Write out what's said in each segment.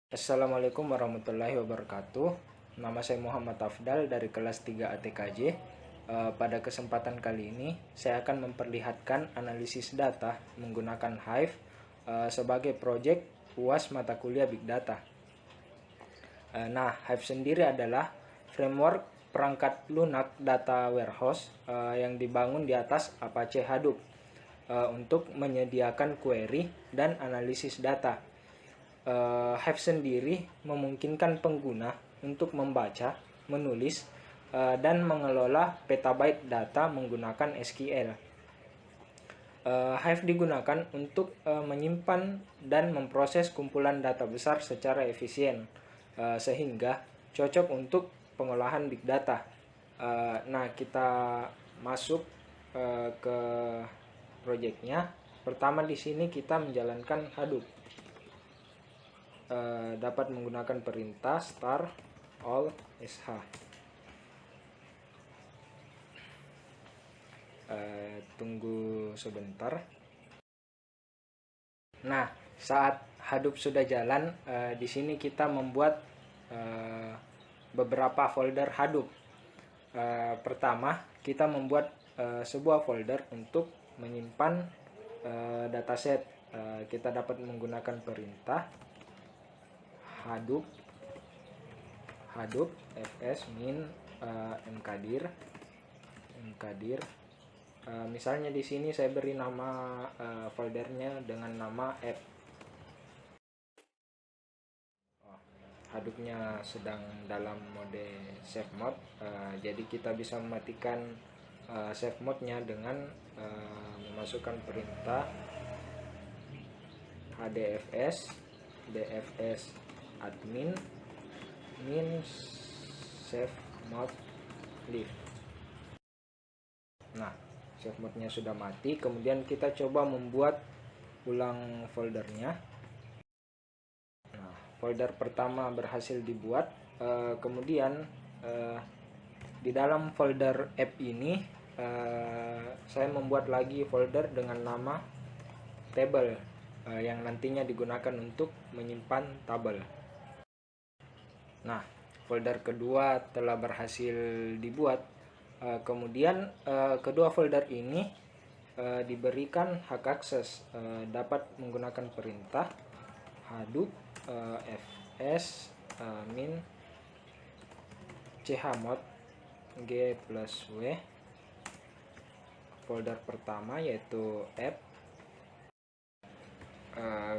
Assalamualaikum warahmatullahi wabarakatuh. Nama saya Muhammad Afdal dari kelas 3 ATKJ. Pada kesempatan kali ini, saya akan memperlihatkan analisis data menggunakan Hive sebagai proyek UAS mata kuliah Big Data. Hive sendiri adalah framework perangkat lunak data warehouse yang dibangun di atas Apache Hadoop untuk menyediakan query dan analisis data. Hive sendiri memungkinkan pengguna untuk membaca, menulis, dan mengelola petabyte data menggunakan SQL. Hive digunakan untuk menyimpan dan memproses kumpulan data besar secara efisien, sehingga cocok untuk pengolahan big data. Kita masuk ke proyeknya. Pertama di sini kita menjalankan Hadoop. Dapat menggunakan perintah star all sh. Tunggu sebentar. Saat Hadoop sudah jalan, di sini kita membuat beberapa folder Hadoop. Pertama, kita membuat sebuah folder untuk menyimpan dataset. Kita dapat menggunakan perintah Hadoop fs min mkdir. Misalnya di sini saya beri nama foldernya dengan nama app. Hadoopnya sedang dalam mode save mode, jadi kita bisa mematikan save mode-nya dengan memasukkan perintah hdfs dfs admin min save mode leave. Save mode-nya sudah mati. Kemudian kita coba membuat ulang foldernya. Folder pertama berhasil dibuat. Kemudian di dalam folder app ini saya membuat lagi folder dengan nama table yang nantinya digunakan untuk menyimpan tabel. Folder kedua telah berhasil dibuat. Kemudian kedua folder ini diberikan hak akses, dapat menggunakan perintah Hadoop fs min chmod g plus w. Folder pertama yaitu app.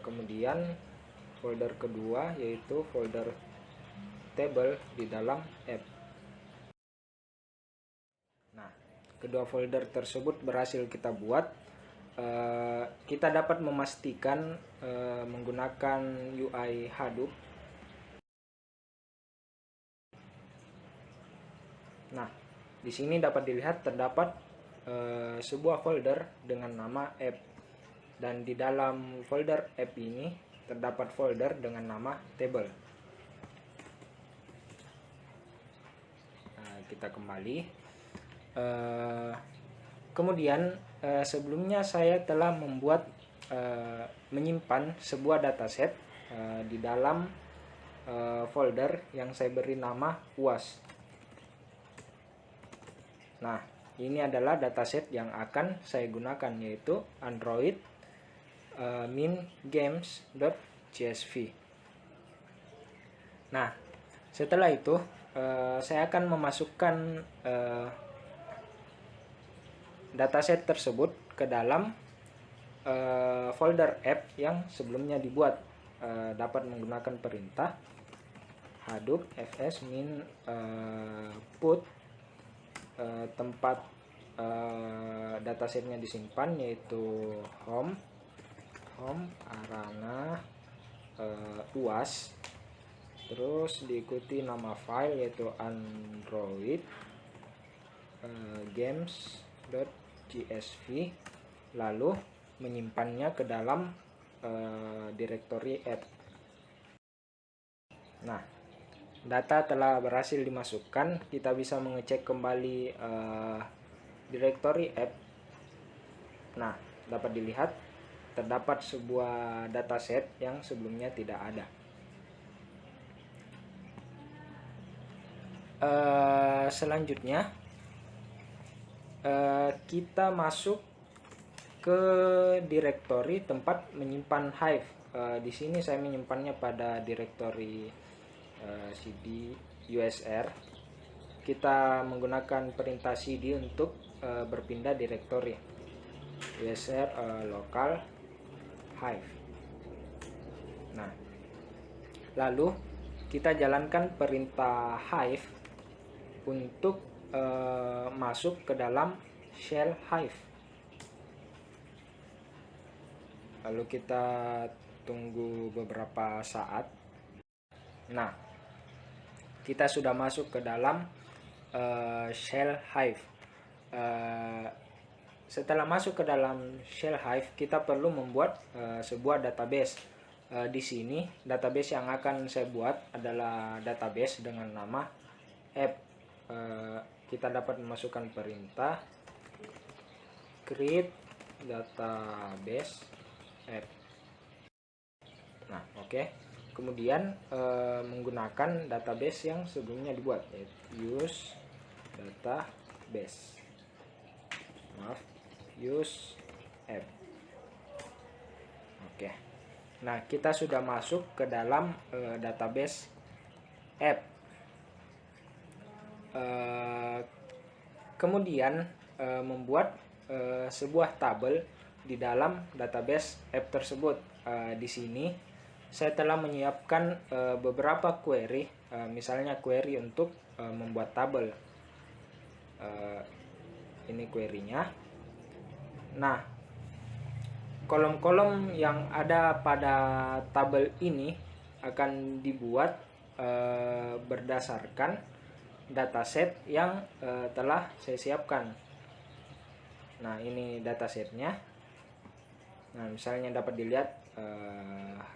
Kemudian folder kedua yaitu folder table di dalam app. Kedua folder tersebut berhasil kita buat. Kita dapat memastikan menggunakan UI Hadoop. Di sini dapat dilihat terdapat sebuah folder dengan nama app, dan di dalam folder app ini terdapat folder dengan nama table. Kita kembali. Kemudian sebelumnya saya telah membuat menyimpan sebuah dataset di dalam folder yang saya beri nama UAS. Ini adalah dataset yang akan saya gunakan, yaitu Android min games.csv. Setelah itu saya akan memasukkan dataset tersebut ke dalam folder app yang sebelumnya dibuat. Dapat menggunakan perintah Hadoop fs min put tempat datasetnya disimpan, yaitu home arana UAS, terus diikuti nama file yaitu android games.csv, lalu menyimpannya ke dalam direktori app. Data telah berhasil dimasukkan. Kita bisa mengecek kembali direktori app. Dapat dilihat terdapat sebuah dataset yang sebelumnya tidak ada. Selanjutnya kita masuk ke direktori tempat menyimpan Hive. Di sini saya menyimpannya pada direktori cd usr. Kita menggunakan perintah cd untuk berpindah direktori usr local Hive. Nah, lalu kita jalankan perintah Hive untuk masuk ke dalam shell Hive. Lalu kita tunggu beberapa saat. Nah, kita sudah masuk ke dalam shell Hive. Setelah masuk ke dalam shell Hive, kita perlu membuat sebuah database. Di sini database yang akan saya buat adalah database dengan nama app. Kita dapat memasukkan perintah create database app. Nah, oke. Kemudian menggunakan database yang sebelumnya dibuat, yaitu use database. Use app. Oke. Nah, kita sudah masuk ke dalam database app. Kemudian membuat sebuah tabel di dalam database app tersebut. Di sini saya telah menyiapkan beberapa query, misalnya query untuk membuat tabel. Ini query-nya. Nah, kolom-kolom yang ada pada tabel ini akan dibuat berdasarkan dataset yang telah saya siapkan. Nah, ini datasetnya. Nah, misalnya dapat dilihat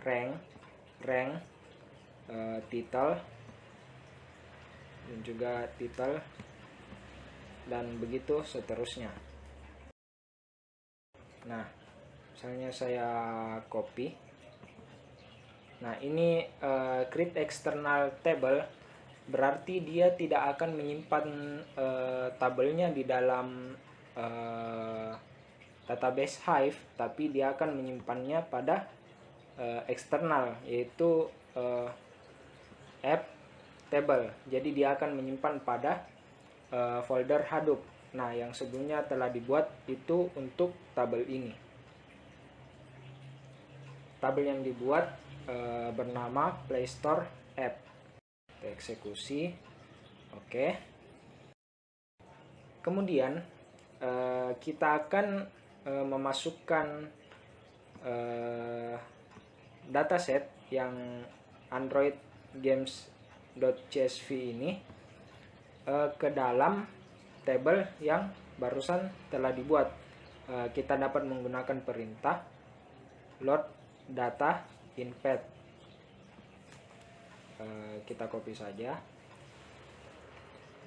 rank, title, dan juga title, dan begitu seterusnya. Nah, misalnya saya copy. Nah, ini create external table, berarti dia tidak akan menyimpan tabelnya di dalam database Hive, tapi dia akan menyimpannya pada eksternal, yaitu app table. Jadi dia akan menyimpan pada folder Hadoop. Nah, yang sebelumnya telah dibuat itu untuk tabel ini. Tabel yang dibuat bernama Play Store App. Kita eksekusi. Oke. Kemudian kita akan memasukkan dataset yang Android games.csv ini ke dalam tabel yang barusan telah dibuat. Kita dapat menggunakan perintah load data in path. Kita copy saja,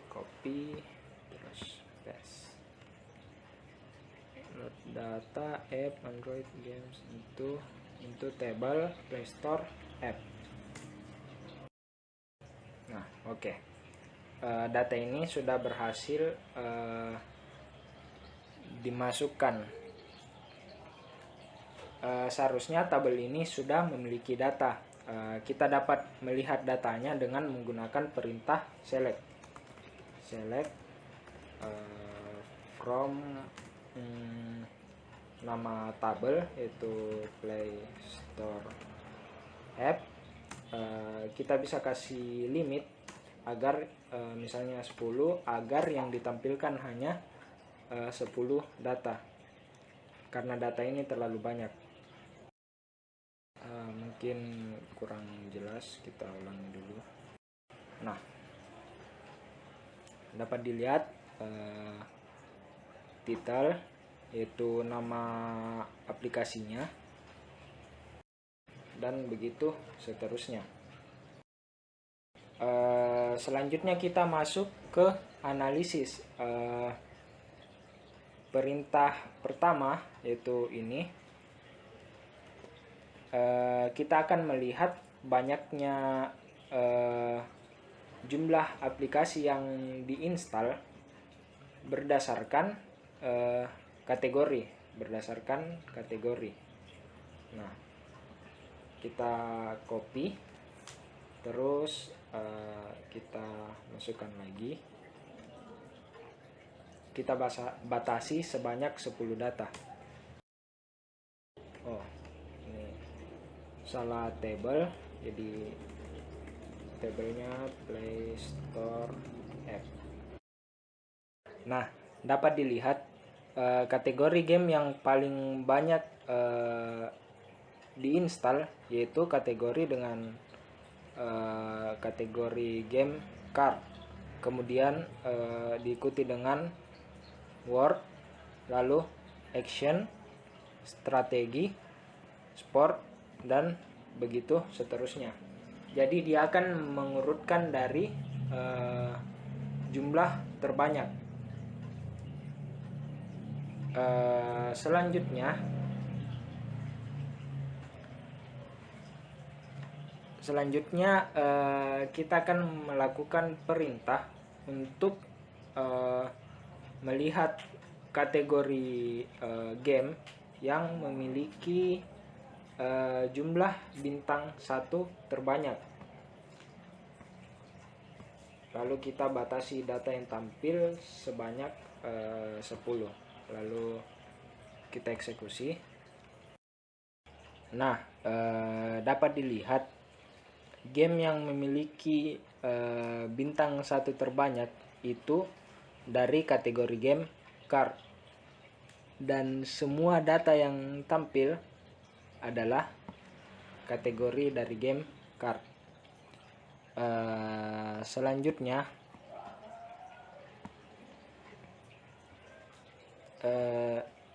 copy terus paste. Load data app Android games into table Play Store app. Nah, oke. Data ini sudah berhasil dimasukkan. Seharusnya tabel ini sudah memiliki data. Kita dapat melihat datanya dengan menggunakan perintah select from nama tabel, yaitu Play Store app. Kita bisa kasih limit agar misalnya 10, agar yang ditampilkan hanya 10 data, karena data ini terlalu banyak. Mungkin kurang jelas, kita ulangi dulu. Nah, dapat dilihat title, yaitu nama aplikasinya, dan begitu seterusnya. Selanjutnya kita masuk ke analisis. Perintah pertama, yaitu ini, kita akan melihat banyaknya jumlah aplikasi yang diinstal berdasarkan kategori, Nah, kita copy, terus kita masukkan lagi. Kita batasi sebanyak 10 data. Oh, ini salah table, jadi tabelnya Play Store App. Nah, dapat dilihat kategori game yang paling banyak diinstal yaitu kategori dengan kategori game card, kemudian diikuti dengan word, lalu action, strategi, sport, dan begitu seterusnya. Jadi dia akan mengurutkan dari jumlah terbanyak. Selanjutnya kita akan melakukan perintah untuk melihat kategori game yang memiliki jumlah bintang 1 terbanyak. Lalu kita batasi data yang tampil sebanyak 10. Lalu kita eksekusi. Nah, dapat dilihat game yang memiliki bintang 1 terbanyak itu dari kategori game card, dan semua data yang tampil adalah kategori dari game card. Selanjutnya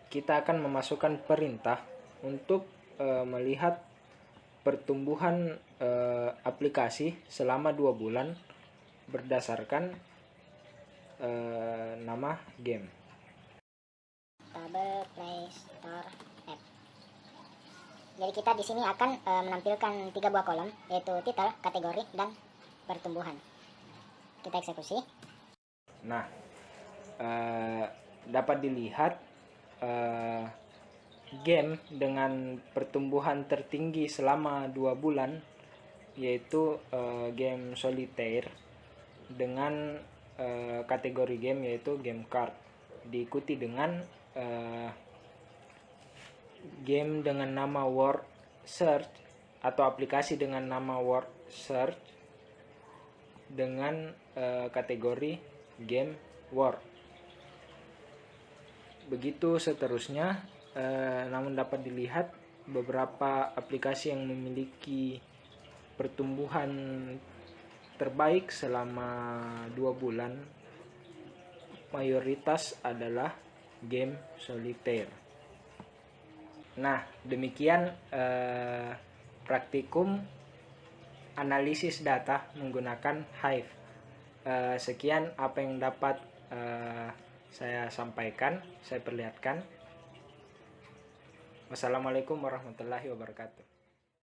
kita akan memasukkan perintah untuk melihat pertumbuhan aplikasi selama 2 bulan berdasarkan nama game. Tabel Play Store App. Jadi kita di sini akan menampilkan 3 buah kolom, yaitu title, kategori, dan pertumbuhan. Kita eksekusi. Nah, dapat dilihat game dengan pertumbuhan tertinggi selama 2 bulan yaitu game solitaire dengan kategori game yaitu game card, diikuti dengan game dengan nama word search atau aplikasi dengan nama word search dengan kategori game word. Begitu seterusnya, namun dapat dilihat beberapa aplikasi yang memiliki pertumbuhan terbaik selama 2 bulan mayoritas adalah game solitaire. Nah, demikian praktikum analisis data menggunakan Hive. Sekian apa yang dapat saya sampaikan, saya perlihatkan. Wassalamualaikum warahmatullahi wabarakatuh.